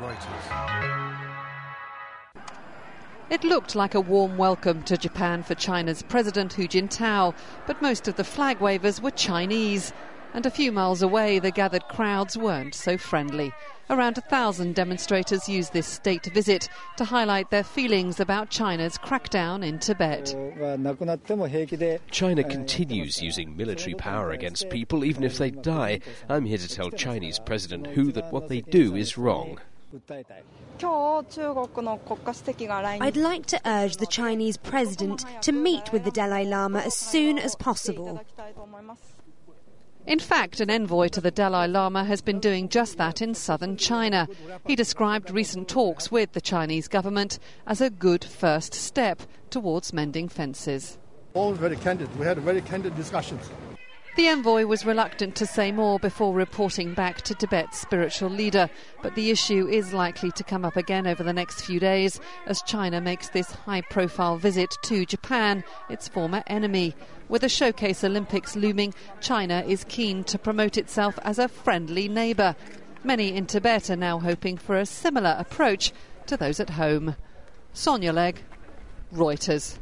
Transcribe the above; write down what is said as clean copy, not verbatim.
Reuters. It looked like a warm welcome to Japan for China's President Hu Jintao, but most of the flag wavers were Chinese. And a few miles away, the gathered crowds weren't so friendly. Around 1,000 demonstrators used this state visit to highlight their feelings about China's crackdown in Tibet. China continues using military power against people, even if they die. I'm here to tell Chinese President Hu that what they do is wrong. I'd like to urge the Chinese president to meet with the Dalai Lama as soon as possible. In fact, an envoy to the Dalai Lama has been doing just that in southern China. He described recent talks with the Chinese government as a good first step towards mending fences. All very candid. We had very candid discussions. The envoy was reluctant to say more before reporting back to Tibet's spiritual leader, but the issue is likely to come up again over the next few days as China makes this high-profile visit to Japan, its former enemy. With the Showcase Olympics looming, China is keen to promote itself as a friendly neighbour. Many in Tibet are now hoping for a similar approach to those at home. Sonia Legg, Reuters.